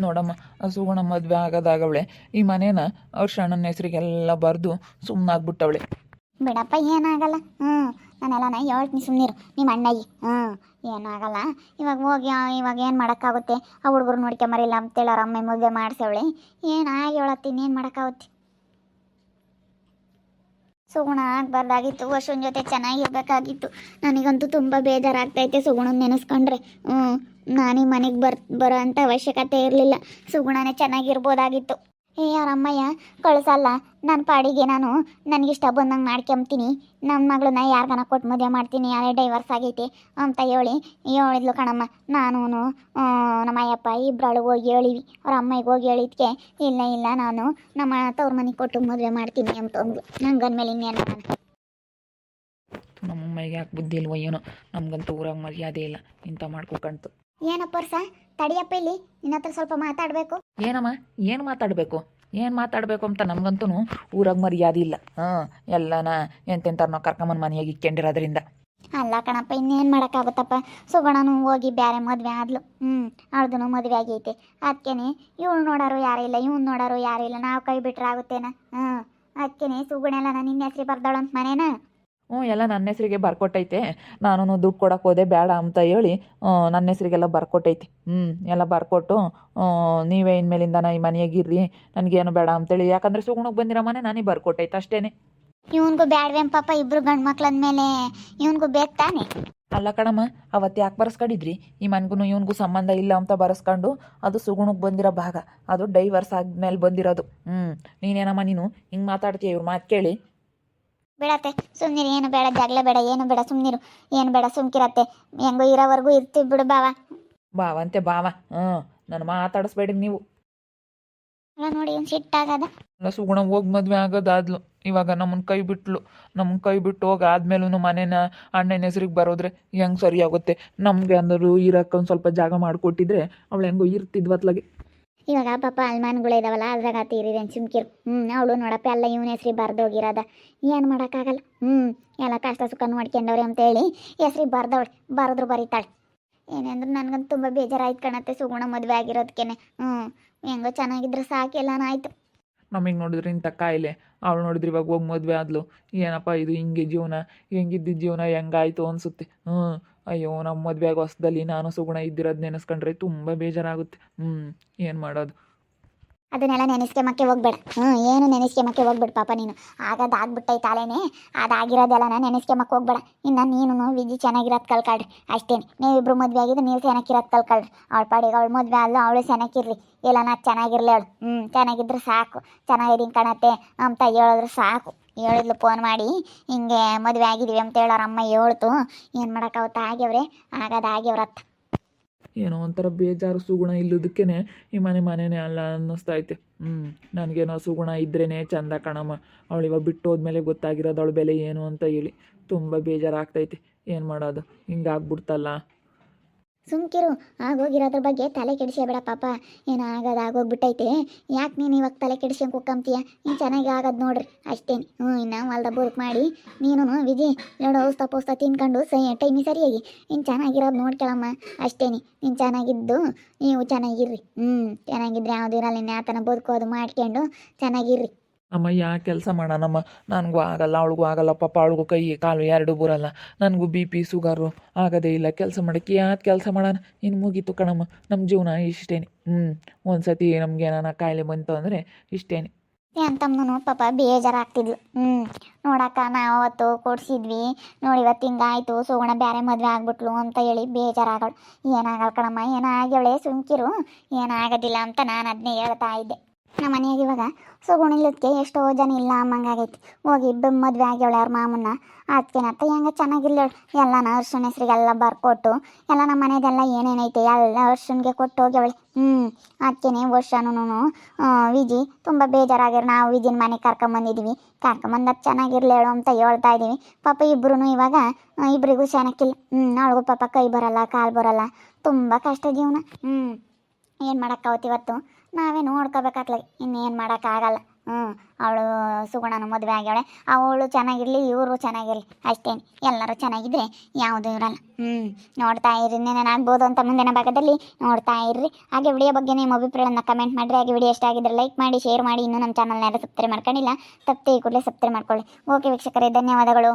ನೋಡಮ್ಮ, ಸುಗುಣ ಮದುವೆ ಆಗೋದಾಗವಳೆ ಈ ಮನೇನ ಅವ್ರ ಅಣ್ಣನ ಹೆಸರಿಗೆಲ್ಲ ಬರೆದು ಸುಮ್ಮನಾಗ್ಬಿಟ್ಟವಳೆ. ಬಿಡಪ್ಪ, ಏನಾಗಲ್ಲ. ನಾನೆಲ್ಲ ಹೇಳ್ತೀನಿ, ಸುಮ್ಮನಿರು ನಿಮ್ಮ ಅಣ್ಣಯ್ಯ. ಏನಾಗಲ್ಲ. ಇವಾಗ ಹೋಗಿ ಇವಾಗ ಏನು ಮಾಡೋಕ್ಕಾಗುತ್ತೆ? ಆ ಹುಡುಗರು ನೋಡ್ಕೊಂಬರಿಲ್ಲ ಅಂತೇಳಿ ಅವ್ರ ಅಮ್ಮ ಮದುವೆ ಮಾಡಿಸವಳೆ. ಏನು ಆಗಿ ಹೇಳತ್ತೀನಿ, ಏನು ಮಾಡೋಕ್ಕಾಗುತ್ತೆ? ಸುಗುಣ ಆಗಬಾರ್ದಾಗಿತ್ತು, ವರ್ಷನ ಜೊತೆ ಚೆನ್ನಾಗಿರ್ಬೇಕಾಗಿತ್ತು. ನನಗಂತೂ ತುಂಬ ಬೇಜಾರಾಗ್ತೈತೆ ಸುಗುಣನ ನೆನೆಸ್ಕೊಂಡ್ರೆ. ನಾನೀ ಮನೆಗೆ ಬರೋ ಅಂಥ ಅವಶ್ಯಕತೆ ಇರಲಿಲ್ಲ. ಸುಗುಣನೇ ಚೆನ್ನಾಗಿರ್ಬೋದಾಗಿತ್ತು. ಅವ್ರ ಅಮ್ಮಯ್ಯ ಕಳಿಸಲ್ಲ. ನನ್ನ ಪಾಡಿಗೆ ನಾನು ನನಗಿಷ್ಟ ಬಂದಂಗೆ ಮಾಡ್ಕೊಂತೀನಿ. ನನ್ನ ಮಗಳನ್ನ ಯಾರಿಗಾನ ಕೊಟ್ಟು ಮದುವೆ ಮಾಡ್ತೀನಿ, ಯಾರೇ ಡೈವರ್ಸ್ ಆಗೈತಿ ಅಂತ ಹೇಳಿದ್ಲು ಕಣಮ್ಮ. ನಾನು ನಮ್ಮ ಅಯ್ಯಪ್ಪ ಇಬ್ಬರಳು ಹೋಗಿ ಹೇಳಿವಿ. ಅವ್ರ ಅಮ್ಮಗೆ ಹೋಗಿ ಹೇಳಿದ್ಕೆ ಇಲ್ಲ ನಾನು ನಮ್ಮ ತವ್ರ ಮನೆಗೆ ಕೊಟ್ಟು ಮದುವೆ ಮಾಡ್ತೀನಿ ಅಂತ ಅಂದ್ಲು. ನಂಗಂದ್ಮೇಲೆ ಇನ್ನೇನು ನಾನು ನಮ್ಮಮ್ಮಗೆ ಯಾಕೆ ಬುದ್ಧಿ ಇಲ್ವೋ ಏನೋ, ನಮ್ಗಂತೂ ಊರಾಗ ಮರ್ಯಾದೆ ಇಲ್ಲ, ಇಂಥ ಮಾಡ್ಕೊಕಂತು. ಏನಪ್ಪ ವರ್ಷ ತಡಿಯಪ್ಪ, ಇಲ್ಲಿ ನಿನ್ನ ಹತ್ರ ಸ್ವಲ್ಪ ಮಾತಾಡಬೇಕು. ಏನಮ್ಮ, ಏನು ಮಾತಾಡಬೇಕು ಅಂತ ನಮಗಂತೂ ಊರಾಗ ಮರ್ಯಾದೆ ಇಲ್ಲ. ಎಲ್ಲನ ಎಂತೆಂಥವ್ರನ್ನ ಕರ್ಕೊಂಬಂದು ಮನೆಯಾಗಿ ಇಕ್ಕೊಂಡಿರೋದ್ರಿಂದ. ಅಲ್ಲ ಕಣಪ್ಪ, ಇನ್ನೇನು ಮಾಡೋಕ್ಕಾಗುತ್ತಪ್ಪ. ಸುಗುಣನು ಹೋಗಿ ಬೇರೆ ಮದುವೆ ಆದ್ಲು. ಅವಳದು ಮದುವೆ ಆಗೈತೆ. ಅದಕ್ಕೇನೆ ಇವಳು ನೋಡೋರು ಯಾರೂ ಇಲ್ಲ, ಇವ್ನು ನೋಡೋರು ಯಾರೂ ಇಲ್ಲ, ನಾವು ಕೈ ಬಿಟ್ರೆ ಆಗುತ್ತೇನ? ಅದಕ್ಕೇನೆ ಸುಗುಣೆಲ್ಲ ನಾನು ನಿನ್ನ ಹೆಸ್ರಿಗೆ ಬರ್ದವಳಂತ ಮನೇನ. ಎಲ್ಲ ನನ್ನ ಹೆಸರಿಗೆ ಬರ್ಕೊಟ್ಟೈತೆ. ನಾನು ದುಡ್ಡು ಕೊಡೋಕೆ ಹೋದೆ ಬೇಡ ಅಂತ ಹೇಳಿ ನನ್ನ ಹೆಸರಿಗೆಲ್ಲ ಬರ್ಕೊಟ್ಟೈತಿ. ಎಲ್ಲ ಬರ್ಕೊಟ್ಟು ನೀವೇ ಇನ್ಮೇಲಿಂದ ಈ ಮನೆಯಾಗಿರ್ರಿ, ನನಗೇನು ಬೇಡ ಅಂತೇಳಿ. ಯಾಕಂದರೆ ಸುಗುಣಕ್ಕೆ ಬಂದಿರೋ ಮನೆ ನನಗೆ ಬರ್ಕೊಟ್ಟೈತೆ ಅಷ್ಟೇ. ಇವನ್ಗೂ ಬ್ಯಾಡ್ವೇಂ ಪಾಪ, ಇಬ್ರು ಗಂಡು ಮಕ್ಳಂದ್ಮೇಲೆ ಇವನ್ಗೂ ಬೇಕು ತಾನೆ. ಅಲ್ಲ ಕಣಮ್ಮ, ಅವತ್ತು ಯಾಕೆ ಬರೆಸ್ಕೊಂಡಿದ್ರಿ? ಈ ಮನ್ಗೂ ಇವನಿಗೂ ಸಂಬಂಧ ಇಲ್ಲ ಅಂತ ಬರೆಸ್ಕೊಂಡು ಅದು ಸುಗುಣಕ್ಕೆ ಬಂದಿರೋ ಭಾಗ, ಅದು ಡೈವರ್ಸ್ ಆದ್ಮೇಲೆ ಬಂದಿರೋದು. ನೀನೇನಮ್ಮ ನೀನು ಹಿಂಗೆ ಮಾತಾಡ್ತೀಯ? ಇವ್ರ ಮಾತು ಕೇಳಿ ಬಿಡತ್ತೆ, ಸುಮ್ಮನಿರು. ಏನು ಬೇಡ ಜಗಳ ಬೇಡ, ಏನು ಬೇಡ, ಸುಮ್ಮನಿರು. ಏನು ಬೇಡ, ಸುಮ್ಕಿರತ್ತೆ. ಹೆಂಗೋ ಇರೋವರೆಗೂ ಇರ್ತೀವಿ ಬಿಡು ಬಾವ. ಬಾವಂತೆ ಬಾವ. ನಾನು ಮಾತಾಡಿಸ್ಬೇಡಿ ನೀವು. ಅಲ್ಲ ನೋಡಿ, ಏನು ಸಿಟ್ಟಾಗದ. ಅಲ್ಲ, ಸುಗುಣ ಹೋಗಿ ಮದುವೆ ಆಗೋದಾದ್ಲು, ಇವಾಗ ನಮ್ಮನ್ನ ಕೈ ಬಿಟ್ಟು ಹೋಗಾದ್ಮೇಲೂ ಮನೇನ ಅಣ್ಣನ ಹೆಸ್ರಿಗೆ ಬರೋದ್ರೆ ಹೆಂಗೆ ಸರಿ ಆಗುತ್ತೆ? ನಮಗೆ ಅಂದರು ಇರೋಕೆ ಒಂದು ಸ್ವಲ್ಪ ಜಾಗ ಮಾಡಿಕೊಟ್ಟಿದ್ರೆ ಅವಳು ಹೆಂಗೋ ಇರ್ತಿದ್ವತ್ಲಾಗೆ. ಇವಾಗ ಪಾಪ ಅಲ್ಮಾನ್ಗಳಿದಾವಲ್ಲ, ಅದ್ರಾಗ ತೀರಿದೇನು ಸುಮ್ಕಿರು. ಅವಳು ನೋಡಪ್ಪ ಎಲ್ಲ ಇವನ ಹೆಸ್ರಿಗೆ ಬರ್ದೋಗಿರೋದ. ಏನು ಮಾಡೋಕ್ಕಾಗಲ್ಲ. ಎಲ್ಲ ಕಷ್ಟ ಸುಖ ನೋಡ್ಕೊಂಡವ್ರೆ ಅಂತೇಳಿ ಹೆಸ್ರಿಗೆ ಬರೆದ್ರು ಬರೀತಾಳೆ. ಏನೆಂದ್ರೆ ನನಗಂತೂ ತುಂಬ ಬೇಜಾರಾಯ್ತು ಕಣತ್ತೆ ಸುಗುಣ ಮದುವೆ ಆಗಿರೋದಕ್ಕೇನೆ. ಹೆಂಗೋ ಚೆನ್ನಾಗಿದ್ರೆ ಸಾಕೆಲ್ಲನ ಆಯಿತು. ನಮಗೆ ನೋಡಿದ್ರೆ ಇಂಥ ಕಾಯಿಲೆ, ಅವಳು ನೋಡಿದ್ರೆ ಇವಾಗ ಹೋಗಿ ಮದುವೆ ಆದ್ಲು. ಏನಪ್ಪ ಇದು, ಹಿಂಗೆ ಜೀವನ, ಹೆಂಗಿದ್ದಿದ್ದು ಜೀವನ ಹೆಂಗಾಯ್ತು ಅನಿಸುತ್ತೆ. ಅಯ್ಯೋ, ನಮ್ಮ ಮದುವೆ ಆಗೋ ಹೊಸದಲ್ಲಿ ನಾನು ಸುಗುಣ ಇದ್ದಿರೋದು ನೆನೆಸ್ಕೊಂಡ್ರೆ ತುಂಬ ಬೇಜಾರಾಗುತ್ತೆ. ಏನು ಮಾಡೋದು? ಅದನ್ನೆಲ್ಲ ನೆನೆಸ್ಕೆಮಕ್ಕೆ ಹೋಗ್ಬೇಡ. ಏನು ನೆನೆಸ್ಕೆಮಕ್ಕೆ ಹೋಗ್ಬೇಡ ಪಾಪ ನೀನು. ಆಗೋದಾಗ್ಬಿಟ್ಟೈತೆ ಅಲೇನೆ, ಅದಾಗಿರೋದೆಲ್ಲ ನೆನೆಸ್ಕೆಮಕ್ಕೆ ಹೋಗ್ಬೇಡ. ಇನ್ನು ನೀನು ವಿಜಿ ಚೆನ್ನಾಗಿರೋದು ಕಲ್ಕೊಳ್ರಿ ಅಷ್ಟೇನೆ. ನೀವಿಬ್ರು ಮದುವೆ ಆಗಿದ್ದು ನೀವು ಚೆನ್ನಾಗಿರೋದು ಕಲ್ಕೊಳ್ರಿ. ಅವಳ ಪಾಡಿಗೆ ಅವಳು ಮದುವೆ ಅಲ್ಲ, ಅವಳು ಚೆನ್ನಾಗಿರ್ರಿ. ಇಲ್ಲ ನಾ ಚೆನ್ನಾಗಿರ್ಲಿ ಅವಳು. ಚೆನ್ನಾಗಿದ್ರೆ ಸಾಕು, ಚೆನ್ನಾಗಿದ್ದೀನಿ ಕಣತ್ತೆ ಅಂತ ಹೇಳಿದ್ರೆ ಸಾಕು. ಹೇಳಿದ್ಲು ಫೋನ್ ಮಾಡಿ, ಹಿಂಗೆ ಮದುವೆ ಆಗಿದ್ದೀವಿ ಅಂತ ಹೇಳೋರ ಅಮ್ಮ ಹೇಳ್ತು. ಏನು ಮಾಡೋಕ್ಕಾಗುತ್ತೆ? ಆಗ್ಯವ್ರೆ, ಆಗೋದಾಗ್ಯವ್ರತ್ತ. ಏನೋ ಒಂಥರ ಬೇಜಾರು ಸುಗುಣ ಇಲ್ಲದಕ್ಕೇ ಈ ಮನೆನೇ ಅಲ್ಲ ಅನ್ನಿಸ್ತೈತೆ. ನನಗೇನೋ ಸುಗುಣ ಇದ್ರೇ ಚಂದ ಕಣಮ್ಮ. ಅವಳು ಇವಾಗ ಬಿಟ್ಟು ಹೋದ್ಮೇಲೆ ಗೊತ್ತಾಗಿರೋದು ಅವಳ ಬೆಲೆ ಏನು ಅಂತ ಹೇಳಿ ತುಂಬ ಬೇಜಾರಾಗ್ತೈತೆ. ಏನು ಮಾಡೋದು, ಹಿಂಗಾಗ್ಬಿಡ್ತಲ್ಲ. ಸುಮ್ಕಿರು. ಆಗೋಗಿರೋದ್ರ ಬಗ್ಗೆ ತಲೆ ಕೆಡಿಸ್ಬೇಡ ಪಾಪ. ಏನು ಆಗೋಗ್ಬಿಟ್ಟೈತೆ. ಯಾಕೆ ನೀನು ಇವಾಗ ತಲೆ ಕೆಡಿಸ್ಕೊಂಡು ಕುಕ್ಕಂತೀಯ? ನೀನು ಚೆನ್ನಾಗಿ ಆಗೋದು ನೋಡ್ರಿ ಅಷ್ಟೇನೆ. ಇನ್ನು ಹೊಲ್ದ ಬುರ್ಕ್ ಮಾಡಿ ನೀನು ವಿಜಿ ಎರಡು ಔಷಧ ತಿನ್ಕೊಂಡು ಟೈಮಿ ಸರಿಯಾಗಿ ಇನ್ನು ಚೆನ್ನಾಗಿರೋದು ನೋಡ್ಕೊಳಮ್ಮ ಅಷ್ಟೇನೆ. ನೀನು ಚೆನ್ನಾಗಿದ್ದು ನೀವು ಚೆನ್ನಾಗಿರ್ರಿ. ಚೆನ್ನಾಗಿದ್ರೆ ಯಾವ್ದು ಇರಲ್ಲ, ಇನ್ನು ಯಾತನ ಬದುಕೋದು ಮಾಡ್ಕೊಂಡು ಚೆನ್ನಾಗಿರ್ರಿ. ಅಮ್ಮ ಯಾಕೆ ಕೆಲಸ ಮಾಡೋಣಮ್ಮ? ನನಗೂ ಆಗಲ್ಲ, ಅವಳಿಗೂ ಆಗಲ್ಲ ಪಾಪ. ಅವಳಿಗೂ ಕೈ ಕಾಲು ಎರಡೂ ಬರಲ್ಲ. ನನಗೂ BP ಶುಗರು ಆಗೋದೇ ಇಲ್ಲ. ಕೆಲಸ ಮಾಡೋಕ್ಕೆ ಯಾಕೆ ಕೆಲಸ ಮಾಡೋಣ? ಇನ್ನು ಮುಗೀತು ಕಣಮ್ಮ ನಮ್ಮ ಜೀವನ ಇಷ್ಟೇನೆ. ಒಂದು ಸತಿ ನಮ್ಗೆ ಏನಾನ ಕಾಯಿಲೆ ಬಂತು ಅಂದರೆ ಇಷ್ಟೇನೆ. ಅಂತಮ್ಮನು ಪಾಪ ಬೇಜಾರಾಗ್ತಿದ್ಲು. ನೋಡಕ್ಕ ನಾವು ಅವತ್ತು ಕೊಡ್ಸಿದ್ವಿ, ನೋಡಿ ಇವತ್ತು ಹಿಂಗಾಯ್ತು, ಸುಗುಣ ಬೇರೆ ಮದುವೆ ಆಗ್ಬಿಟ್ಲು ಅಂತ ಹೇಳಿ ಬೇಜಾರಾಗಳು. ಏನಾಗಲ್ಲ ಕಣಮ್ಮ, ಏನಾಗ್ಯವಳೆ, ಸುಮ್ಕಿರು. ಏನಾಗೋದಿಲ್ಲ ಅಂತ ನಾನು ಅದನ್ನೇ ಹೇಳ್ತಾ ಇದ್ದೆ. ನಮ್ಮ ಮನೆಯಾಗ ಇವಾಗ ಸುಗುಣ ಇಲ್ಲದಕ್ಕೆ ಎಷ್ಟೋ ಜನ ಇಲ್ಲ ಅಮ್ಮಂಗಾಗೈತಿ. ಹೋಗಿ ಮದುವೆ ಆಗ್ಯವಳೆ ಅವ್ರ ಮಾಮನ್ನ. ಅದಕ್ಕೇನತ್ತ ಹೆಂಗೆ ಚೆನ್ನಾಗಿರ್ಲೇಳು. ಎಲ್ಲನ ಅರ್ಶನ ಹೆಸ್ರಿಗೆಲ್ಲ ಬರ್ಕೊಟ್ಟು ಎಲ್ಲ ನಮ್ಮ ಮನೆಯದೆಲ್ಲ ಏನೇನೈತೆ ಎಲ್ಲ ಅರ್ಶನ್ಗೆ ಕೊಟ್ಟು ಹೋಗ್ಯವಳೆ. ಅದಕ್ಕೇನೆ ವರ್ಷನೂ ವಿಜಿ ತುಂಬ ಬೇಜಾರಾಗಿರು. ನಾವು ವಿಜಿನ ಮನೆಗೆ ಕರ್ಕೊಂಬಂದಿದ್ದೀವಿ, ಕರ್ಕೊಂಬಂದು ಚೆನ್ನಾಗಿರ್ಲೇಳು ಅಂತ ಹೇಳ್ತಾ ಇದ್ದೀವಿ. ಪಾಪ ಇಬ್ಬರೂ ಇವಾಗ ಇಬ್ಬರಿಗೂ ಚೆನ್ನಾಗಿಲ್ಲ. ಅವಳಿಗೂ ಪಾಪ ಕೈ ಬರಲ್ಲ, ಕಾಲು ಬರಲ್ಲ, ತುಂಬ ಕಷ್ಟ ಜೀವನ. ಏನು ಮಾಡೋಕ್ಕಾವತ್ತು? ಇವತ್ತು ನಾವೇ ನೋಡ್ಕೋಬೇಕಾಗ್ಲಾಗಿ. ಇನ್ನೇನು ಮಾಡೋಕ್ಕಾಗಲ್ಲ. ಅವಳು ಸುಗುಣನು ಮದುವೆ ಆಗ್ಯಾಳೆ, ಅವಳು ಚೆನ್ನಾಗಿರಲಿ ಇವರು ಚೆನ್ನಾಗಿರಲಿ ಅಷ್ಟೇನು, ಎಲ್ಲರೂ ಚೆನ್ನಾಗಿದ್ರೆ ಯಾವುದೂ ಇರಲ್ಲ. ನೋಡ್ತಾ ಇರ್ರಿ, ನೆನಾಗ್ಬೋದು ಅಂತ ಮುಂದಿನ ಭಾಗದಲ್ಲಿ ನೋಡ್ತಾ ಇರ್ರಿ. ಹಾಗೆ ವಿಡಿಯೋ ಬಗ್ಗೆ ನಿಮ್ಮ ಅಭಿಪ್ರಾಯನ ಕಮೆಂಟ್ ಮಾಡಿರಿ. ಹಾಗೆ ವಿಡಿಯೋ ಇಷ್ಟ ಆಗಿದ್ರೆ ಲೈಕ್ ಮಾಡಿ, ಶೇರ್ ಮಾಡಿ. ಇನ್ನೂ ನಮ್ಮ ಚಾನಲ್ನ ಯಾರು ಸಬ್ಸ್ಕ್ರೈಬ್ ಮಾಡ್ಕೊಂಡಿಲ್ಲ, ತಪ್ಪದೆ ಈ ಕೂಡಲೇ ಸಬ್ಸ್ಕ್ರೈಬ್ ಮಾಡ್ಕೊಳ್ಳಿ. ಓಕೆ ವೀಕ್ಷಕರೇ, ಧನ್ಯವಾದಗಳು.